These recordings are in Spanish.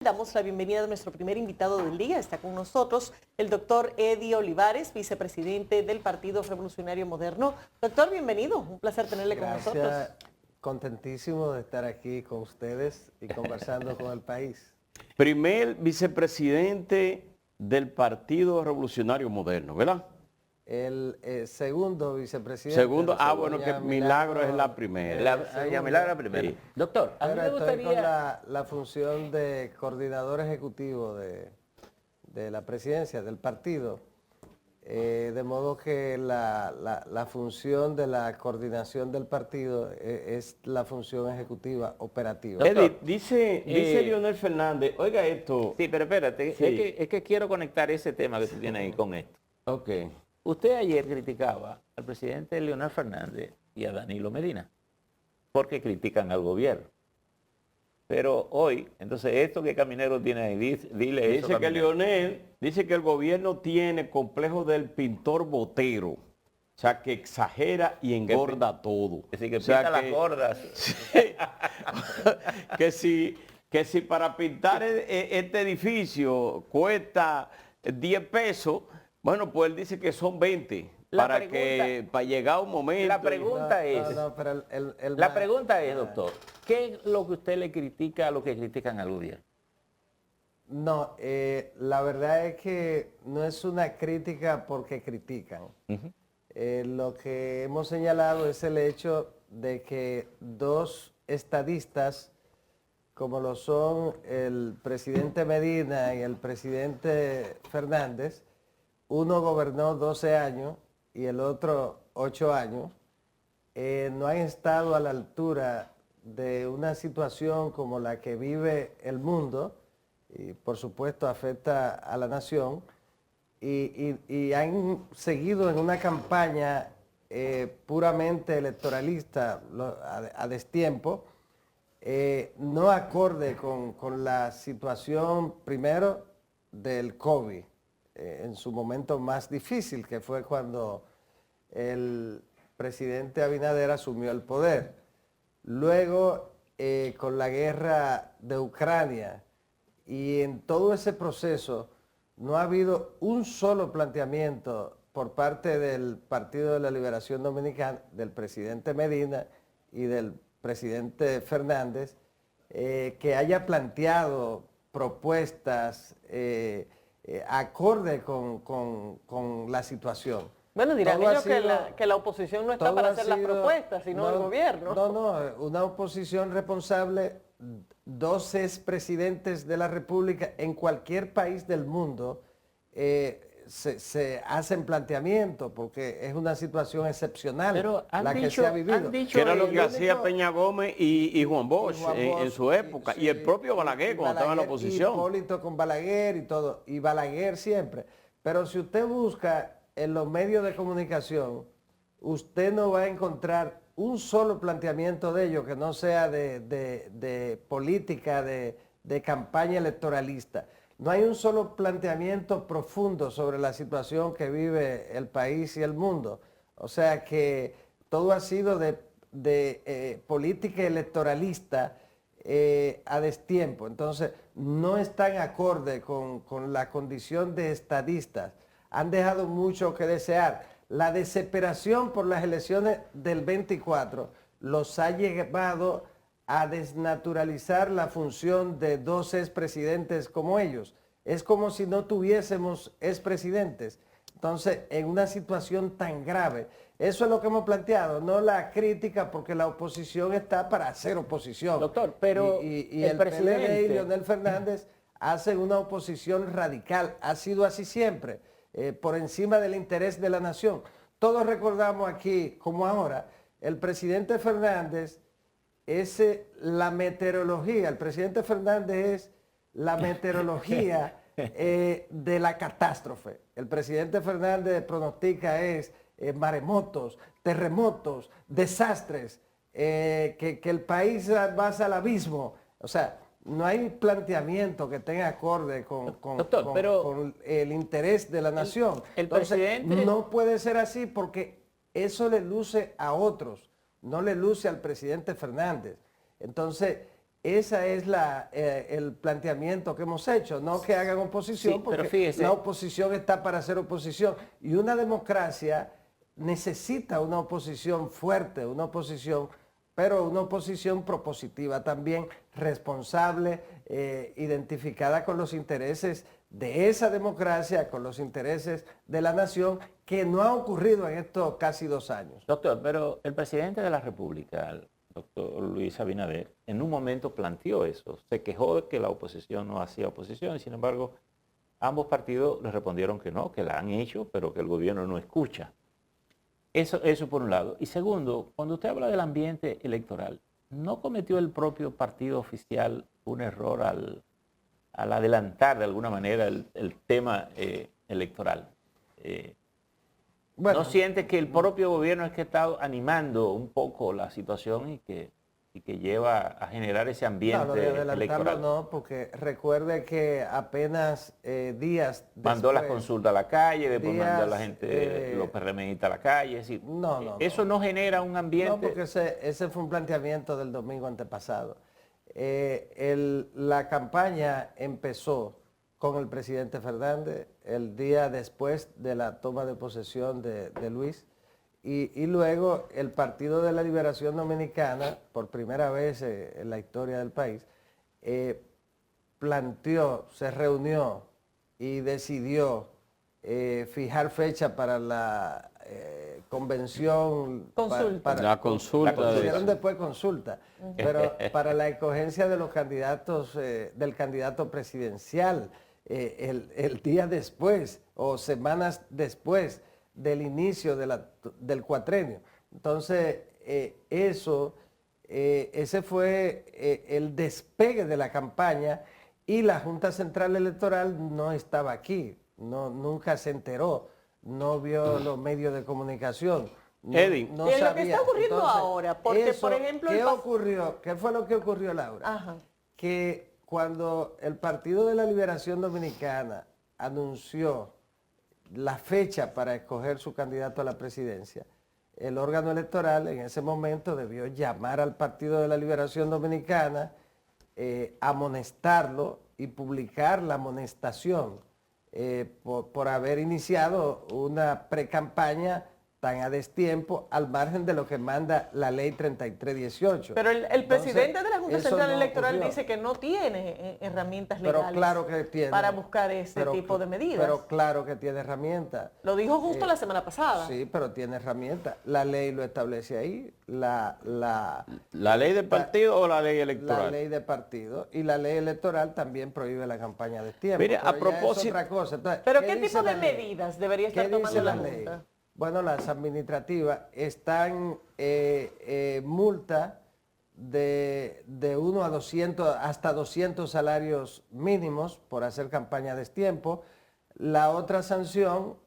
Damos la bienvenida a nuestro primer invitado del día. Está con nosotros el doctor Eddie Olivares, vicepresidente del Partido Revolucionario Moderno. Doctor, bienvenido. Un placer tenerle con nosotros. Contentísimo de estar aquí con ustedes y conversando con el país. Primer vicepresidente del Partido Revolucionario Moderno, ¿verdad? El segundo vicepresidente. Segundo, bueno, que Milagro es la primera. Milagro es la primera. Sí. Doctor, a mí Pero me estoy gustaría... con la función de coordinador ejecutivo de la presidencia del partido. De modo que la función de la coordinación del partido es la función ejecutiva operativa. Edith, dice Leonel Fernández, oiga esto. Sí, pero espérate, Sí. es que quiero conectar ese tema que tú tienes ahí con esto. Ok. Usted ayer criticaba al presidente Leonel Fernández y a Danilo Medina porque critican al gobierno. Pero hoy, entonces, esto que Caminero tiene ahí, dile eso. Dice que Caminero. Leonel, dice que el gobierno tiene complejo del pintor botero. O sea, que exagera y engorda todo. Es decir, que O sea, pinta las gordas. que si para pintar este edificio cuesta 10 pesos, bueno, pues él dice que son 20 para llegar a un momento. La pregunta es, pero la pregunta es, doctor, ¿qué es lo que usted le critica a los que critican al gobierno? No, la verdad es que no es una crítica porque critican. Lo que hemos señalado es el hecho de que dos estadistas, como lo son el presidente Medina y el presidente Fernández, uno gobernó 12 años y el otro 8 años, no han estado a la altura de una situación como la que vive el mundo, y por supuesto afecta a la nación, y han seguido en una campaña puramente electoralista a destiempo, no acorde con la situación primero del COVID, en su momento más difícil, que fue cuando el presidente Abinader asumió el poder. Luego, con la guerra de Ucrania, y en todo ese proceso no ha habido un solo planteamiento por parte del Partido de la Liberación Dominicana, del presidente Medina y del presidente Fernández, que haya planteado propuestas acorde con la situación. Bueno, dirán Todo ellos ha sido- que la oposición no está todo para ha hacer las sido- propuestas, sino el gobierno. No, una oposición responsable, dos expresidentes de la República en cualquier país del mundo se hacen planteamientos porque es una situación excepcional Pero la que se ha vivido. Que era lo que el hacía único- Peña Gómez y Juan Bosch, y Juan en Bosch, su época. sí, Y el propio Balaguer cuando estaba en la Balaguer, oposición. Hipólito con Balaguer y todo, y Balaguer siempre. Pero si usted busca en los medios de comunicación, usted no va a encontrar un solo planteamiento de ellos que no sea de política, de campaña electoralista. No hay un solo planteamiento profundo sobre la situación que vive el país y el mundo. O sea que todo ha sido de política electoralista a destiempo. Entonces, no están acorde con la condición de estadistas. Han dejado mucho que desear. La desesperación por las elecciones del 24 los ha llevado a desnaturalizar la función de dos expresidentes como ellos. Es como si no tuviésemos expresidentes. Entonces, en una situación tan grave, eso es lo que hemos planteado, no la crítica, porque la oposición está para hacer oposición. Doctor, pero y el el presidente... PLD y Leonel Fernández hacen una oposición radical. Ha sido así siempre, por encima del interés de la nación. Todos recordamos aquí, como ahora, el presidente Fernández es la meteorología. El presidente Fernández es la meteorología de la catástrofe. El presidente Fernández pronostica maremotos, terremotos, desastres, que el país va hacia el abismo. O sea, no hay planteamiento que tenga acorde Doctor, pero con el interés de la nación. el Entonces, presidente... no puede ser así porque eso le luce a otros, no le luce al presidente Fernández. Entonces, Ese es el planteamiento que hemos hecho, no que hagan oposición, Sí, pero porque fíjese, la oposición está para hacer oposición. Y una democracia necesita una oposición fuerte, una oposición, pero una oposición propositiva también, responsable, identificada con los intereses de esa democracia, con los intereses de la nación, que no ha ocurrido en estos casi 2 años. doctor, pero el presidente de la República, el doctor Luis Abinader, en un momento planteó eso. Se quejó de que la oposición no hacía oposición y sin embargo ambos partidos le respondieron que no, que la han hecho, pero que el gobierno no escucha. Eso por un lado. Y segundo, cuando usted habla del ambiente electoral, ¿no cometió el propio partido oficial un error al adelantar de alguna manera el tema electoral? Bueno, ¿No siente que el propio gobierno es que está animando un poco la situación y que lleva a generar ese ambiente no, lo de adelantarlo electoral? no, porque recuerde que apenas días Mandó las después, consultas a la calle, después mandó a la días, gente, los PRMistas a la calle. Es decir, no. eso no genera un ambiente. No, porque ese fue un planteamiento del domingo antepasado. La campaña empezó con el presidente Fernández el día después de la toma de posesión de Luis y luego el Partido de la Liberación Dominicana, por primera vez en la historia del país, se reunió y decidió fijar fecha para la convención. Consulta. La consulta. Hicieron después consulta, pero para la escogencia de los candidatos, del candidato presidencial, el día después o semanas después del inicio del cuatrenio. Entonces, ese fue el despegue de la campaña y la Junta Central Electoral no estaba aquí, nunca se enteró, no vio los medios de comunicación. Eddie. No ¿Qué es lo que sabía. está ocurriendo Entonces, ahora? Porque, por ejemplo, ¿qué ocurrió? ¿Qué fue lo que ocurrió, Laura? Ajá. Que cuando el Partido de la Liberación Dominicana anunció la fecha para escoger su candidato a la presidencia, el órgano electoral en ese momento debió llamar al Partido de la Liberación Dominicana, amonestarlo y publicar la amonestación por haber iniciado una precampaña tan a destiempo al margen de lo que manda la ley 3318. Pero el presidente de la Junta eso Central no Electoral ocurrió. dice que no tiene herramientas Pero legales claro que tiene. para buscar ese tipo de medidas. Pero claro que tiene herramientas. Lo dijo justo la semana pasada. Sí, pero tiene herramientas. La ley lo establece ahí. ¿La ley de partido o la ley electoral? La ley de partido. Y la ley electoral también prohíbe la campaña de tiempo. Mire, a pero ya propósito- es otra cosa. Entonces, ¿Pero qué dice tipo de la ley? medidas debería estar ¿Qué tomando dice la la ley? Junta? Bueno, las administrativas están multa de 1 a 200, hasta 200 salarios mínimos por hacer campaña a destiempo. La otra sanción,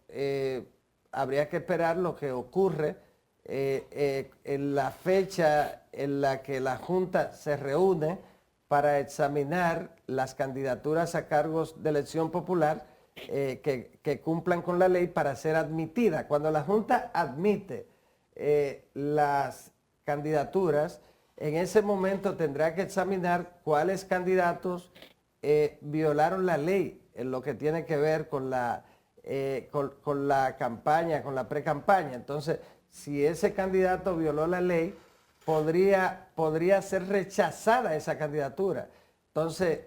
habría que esperar lo que ocurre en la fecha en la que la Junta se reúne para examinar las candidaturas a cargos de elección popular que cumplan con la ley para ser admitida. Cuando la Junta admite las candidaturas, en ese momento tendrá que examinar cuáles candidatos violaron la ley en lo que tiene que ver con la campaña, con la pre-campaña. Entonces, si ese candidato violó la ley, podría ser rechazada esa candidatura. Entonces,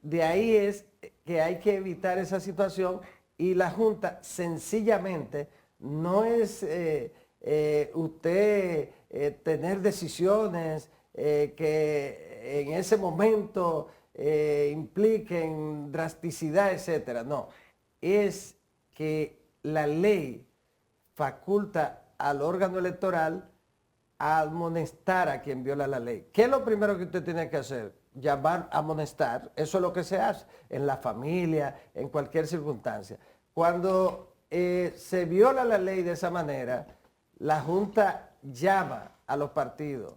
de ahí es que hay que evitar esa situación y la Junta sencillamente no es usted tener decisiones que en ese momento impliquen drasticidad, etcétera. No, es que la ley faculta al órgano electoral a amonestar a quien viola la ley. ¿Qué es lo primero que usted tiene que hacer? Llamar a amonestar. Eso es lo que se hace en la familia, en cualquier circunstancia. Cuando se viola la ley de esa manera, la Junta llama a los partidos,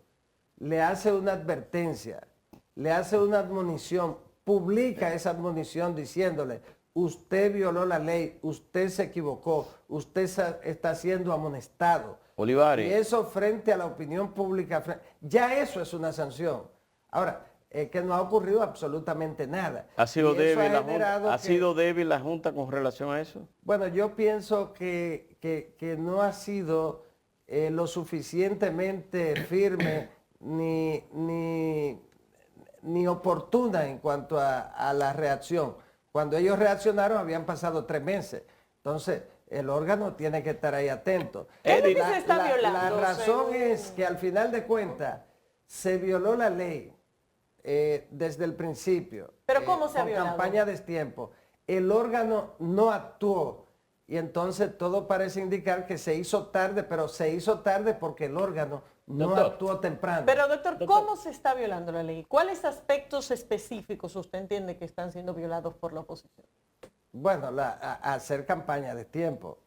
le hace una advertencia, le hace una admonición, publica esa admonición diciéndole: usted violó la ley, usted se equivocó, usted está siendo amonestado. Olivares. Y eso frente a la opinión pública, ya eso es una sanción. Ahora, que no ha ocurrido absolutamente nada. ¿Ha sido Y eso débil ha la Junta? generado ¿Ha que- sido débil la Junta con relación a eso? Bueno, yo pienso que no ha sido lo suficientemente firme ni oportuna en cuanto a la reacción. Cuando ellos reaccionaron habían pasado 3 meses. Entonces, el órgano tiene que estar ahí atento. ¿Qué es lo que La- se está la- violando, La razón según- es que al final de cuentas se violó la ley desde el principio. ¿Pero cómo se ha con violado? campaña de destiempo. El órgano no actuó y entonces todo parece indicar que se hizo tarde, pero se hizo tarde porque el órgano no Doctor. actuó temprano. Pero doctor, ¿cómo se está violando la ley? ¿Cuáles aspectos específicos usted entiende que están siendo violados por la oposición? Bueno, hacer campaña de tiempo,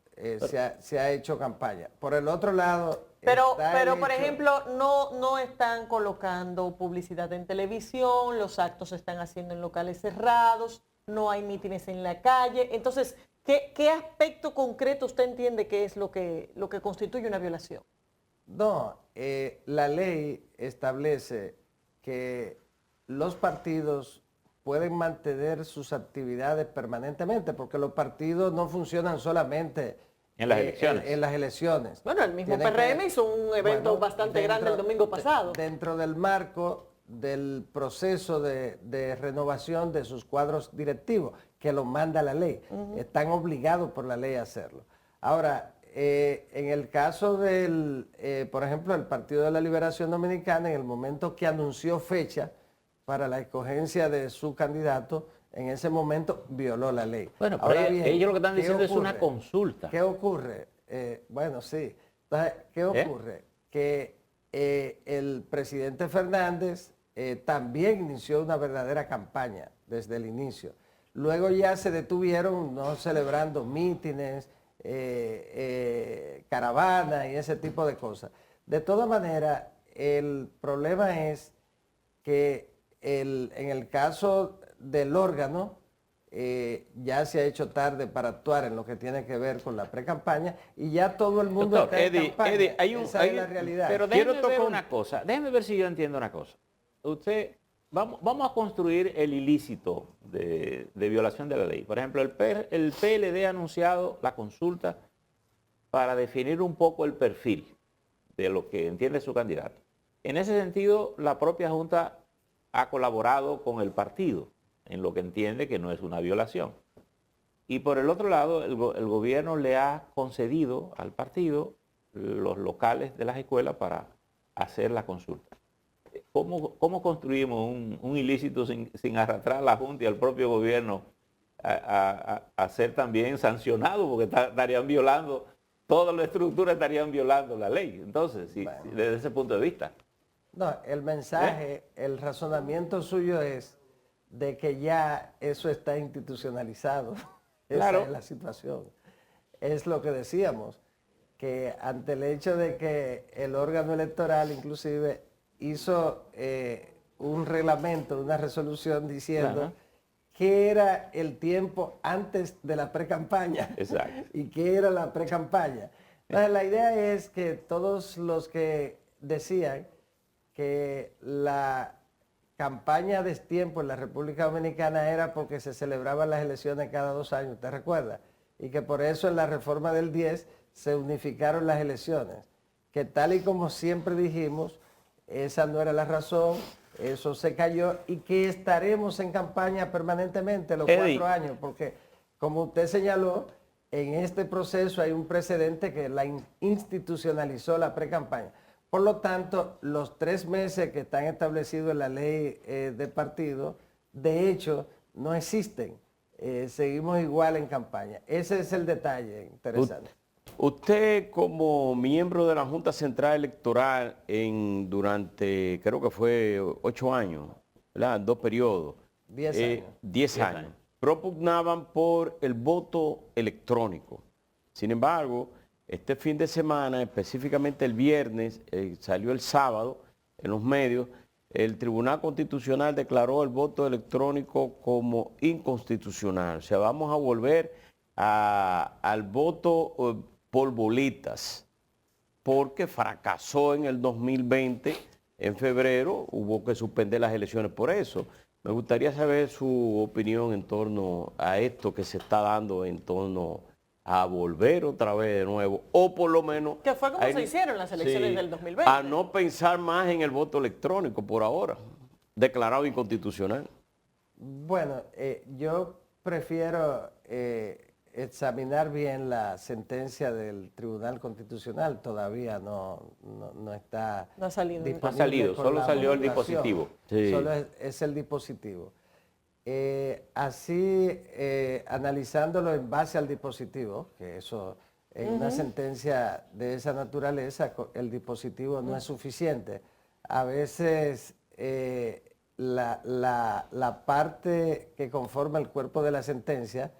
se ha hecho campaña. Por el otro lado... Pero está el por hecho- ejemplo, no están colocando publicidad en televisión, los actos se están haciendo en locales cerrados, no hay mítines en la calle. Entonces, ¿qué aspecto concreto usted entiende que es lo que constituye una violación? No, la ley establece que los partidos pueden mantener sus actividades permanentemente, porque los partidos no funcionan solamente En las elecciones. en las elecciones. Bueno, el mismo Tienen PRM hizo un evento bueno, bastante grande el domingo pasado. Dentro del marco del proceso de renovación de sus cuadros directivos, que lo manda la ley. Están obligados por la ley a hacerlo. Ahora, en el caso por ejemplo, el Partido de la Liberación Dominicana, en el momento que anunció fecha para la escogencia de su candidato, en ese momento violó la ley. Bueno, pero Ahora ellos lo que están ¿qué diciendo es una ocurre? consulta. ¿Qué ocurre? Bueno, sí. Entonces, ¿qué ocurre? Que el presidente Fernández también inició una verdadera campaña desde el inicio. Luego ya se detuvieron no celebrando mítines, caravanas y ese tipo de cosas. De todas maneras, el problema es que en el caso del órgano, ya se ha hecho tarde para actuar en lo que tiene que ver con la pre-campaña y ya todo el mundo Doctor, está en Eddie, campaña. Eddie, Esa es la realidad. Pero Quiero déjeme ver tocar una cosa, déjeme ver si yo entiendo una cosa. Vamos a construir el ilícito de violación de la ley. Por ejemplo, el PLD ha anunciado la consulta para definir un poco el perfil de lo que entiende su candidato. En ese sentido, la propia Junta ha colaborado con el partido en lo que entiende que no es una violación. Y por el otro lado, el gobierno le ha concedido al partido los locales de las escuelas para hacer la consulta. ¿Cómo construimos un ilícito sin arrastrar a la Junta y al propio gobierno a ser también sancionado? Porque estarían violando, toda la estructura estarían violando la ley. Entonces, desde ese punto de vista. No, el mensaje, el razonamiento suyo es de que ya eso está institucionalizado. Claro. Esa es la situación. Es lo que decíamos, que ante el hecho de que el órgano electoral inclusive hizo un reglamento, una resolución diciendo Ajá. qué era el tiempo antes de la pre-campaña. Exacto. Y qué era la pre-campaña. Entonces, la idea es que todos los que decían que la campaña a destiempo en la República Dominicana era porque se celebraban las elecciones cada 2 años, ¿te recuerdas? Y que por eso en la reforma del 10 se unificaron las elecciones. Que tal y como siempre dijimos, esa no era la razón, eso se cayó y que estaremos en campaña permanentemente los Eddie. 4 años, porque como usted señaló, en este proceso hay un precedente que institucionalizó la pre-campaña. Por lo tanto, los 3 meses que están establecidos en la ley de partido, de hecho, no existen. Seguimos igual en campaña. Ese es el detalle interesante. Usted como miembro de la Junta Central Electoral durante, creo que fue 8 años, ¿verdad? 2 periodos. 10 años. 10 años. Propugnaban por el voto electrónico. Sin embargo, este fin de semana, específicamente el viernes, salió el sábado en los medios, el Tribunal Constitucional declaró el voto electrónico como inconstitucional. O sea, vamos a volver al voto por bolitas, porque fracasó en el 2020 en febrero, hubo que suspender las elecciones por eso. Me gustaría saber su opinión en torno a esto que se está dando en torno a volver otra vez de nuevo, o por lo menos... Que fue como se hicieron las elecciones del 2020. A no pensar más en el voto electrónico por ahora, declarado inconstitucional. Bueno, yo prefiero examinar bien la sentencia del Tribunal Constitucional. Todavía no está No ha salido. disponible No ha salido, por solo la salió el promulgación. dispositivo. Sí. Solo es el dispositivo. Así, analizándolo en base al dispositivo, que eso en una sentencia de esa naturaleza, el dispositivo no es suficiente. A veces la parte que conforma el cuerpo de la sentencia,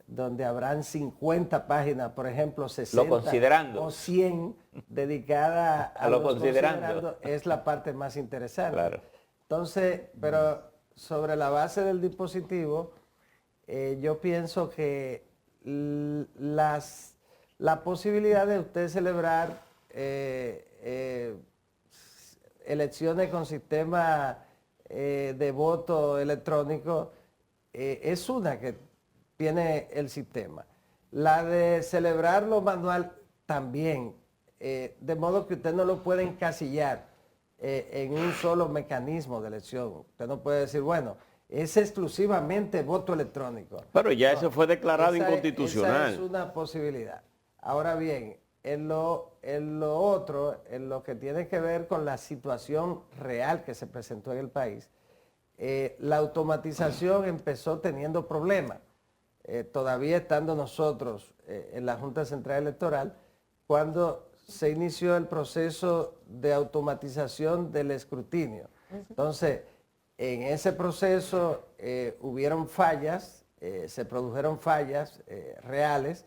donde habrán 50 páginas, por ejemplo, 60 considerando. o 100 dedicadas A lo los considerando. es la parte más interesante. Claro. Entonces, pero sobre la base del dispositivo, yo pienso que la posibilidad de usted celebrar elecciones con sistema de voto electrónico es una que tiene el sistema. La de celebrarlo manual también, de modo que usted no lo puede encasillar en un solo mecanismo de elección. Usted no puede decir, bueno, es exclusivamente voto electrónico. Pero ya No, eso fue declarado inconstitucional. Esa es una posibilidad. Ahora bien, en lo otro, en lo que tiene que ver con la situación real que se presentó en el país, la automatización empezó teniendo problemas. Todavía estando nosotros en la Junta Central Electoral, cuando se inició el proceso de automatización del escrutinio. Entonces, en ese proceso hubieron fallas, se produjeron fallas reales,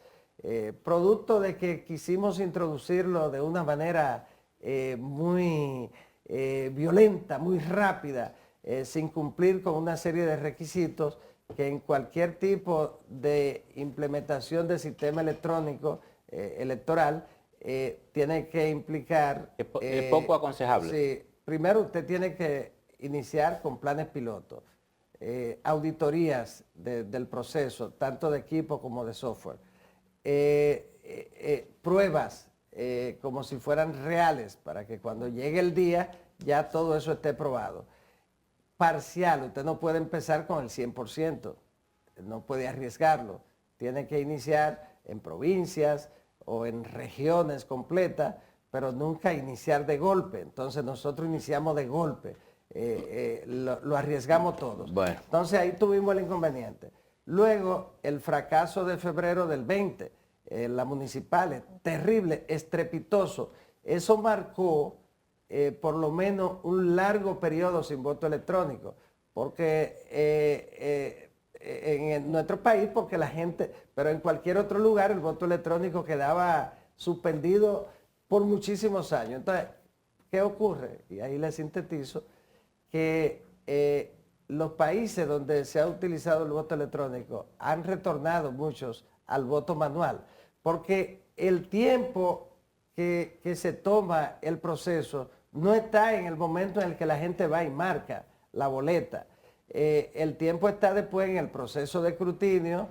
producto de que quisimos introducirlo de una manera muy violenta, muy rápida, sin cumplir con una serie de requisitos que en cualquier tipo de implementación del sistema electrónico electoral tiene que implicar... Es poco aconsejable. Sí, primero usted tiene que iniciar con planes pilotos, auditorías del proceso, tanto de equipo como de software, pruebas como si fueran reales, para que cuando llegue el día ya todo eso esté probado. Parcial, usted no puede empezar con el 100%, no puede arriesgarlo, tiene que iniciar en provincias o en regiones completas, pero nunca iniciar de golpe. Entonces nosotros iniciamos de golpe, lo arriesgamos todos. Bueno. Entonces ahí tuvimos el inconveniente. Luego el fracaso de febrero del 20, las municipales, terrible, estrepitoso. Eso marcó por lo menos un largo periodo sin voto electrónico, porque en nuestro país, porque la gente, pero en cualquier otro lugar el voto electrónico quedaba suspendido por muchísimos años. Entonces, ¿qué ocurre? Y ahí le sintetizo, que los países donde se ha utilizado el voto electrónico han retornado muchos al voto manual, porque el tiempo que se toma el proceso no está en el momento en el que la gente va y marca la boleta. El tiempo está después en el proceso de escrutinio,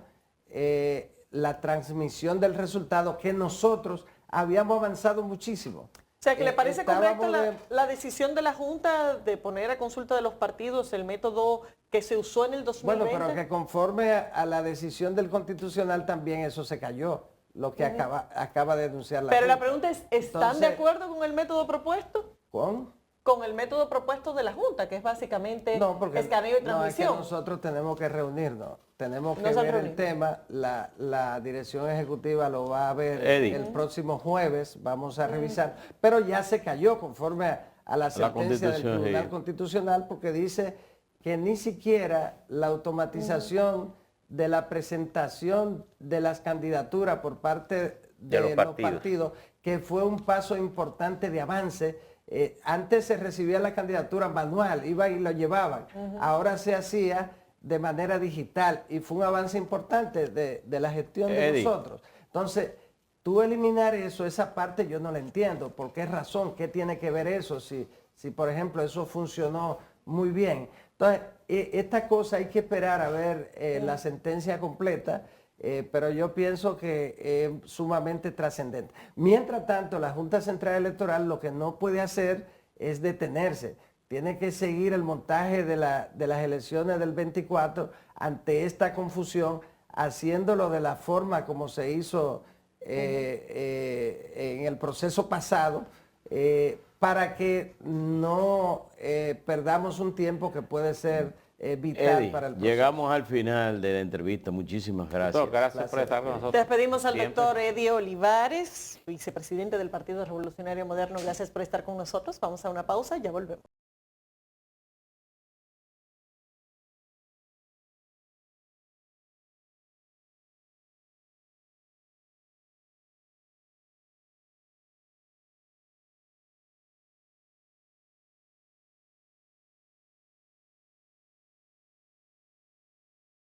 la transmisión del resultado, que nosotros habíamos avanzado muchísimo. O sea, que le parece correcta Estábamos la decisión de la Junta de poner a consulta de los partidos el método que se usó en el 2020. Bueno, pero que conforme a la decisión del Constitucional también eso se cayó, lo que acaba de denunciar la Pero Junta. la pregunta es, ¿están de Entonces, acuerdo con el método propuesto? Con el método propuesto de la Junta, que es básicamente escaneo y transmisión. No, es que nosotros tenemos que reunirnos, tenemos que ver el tema, la dirección ejecutiva lo va a ver el próximo jueves, vamos a revisar, pero ya se cayó conforme a la sentencia del Tribunal Constitucional, porque dice que ni siquiera la automatización de la presentación de las candidaturas por parte de los partidos, que fue un paso importante de avance. Antes se recibía la candidatura manual, iban y lo llevaban. Ahora se hacía de manera digital y fue un avance importante de la gestión de nosotros. Entonces, tú eliminar eso, esa parte yo no la entiendo. ¿Por qué razón? ¿Qué tiene que ver eso? Si si por ejemplo eso funcionó muy bien. Entonces, esta cosa hay que esperar a ver la sentencia completa, pero yo pienso que es sumamente trascendente. Mientras tanto, la Junta Central Electoral lo que no puede hacer es detenerse. Tiene que seguir el montaje de las elecciones del 24 ante esta confusión, haciéndolo de la forma como se hizo en el proceso pasado, para que no perdamos un tiempo que puede ser vital Eddie, para el proceso. llegamos al final de la entrevista. Muchísimas gracias. Doctor, gracias por estar con nosotros. Despedimos al Siempre. doctor Eddie Olivares, vicepresidente del Partido Revolucionario Moderno. Gracias por estar con nosotros. Vamos a una pausa y ya volvemos.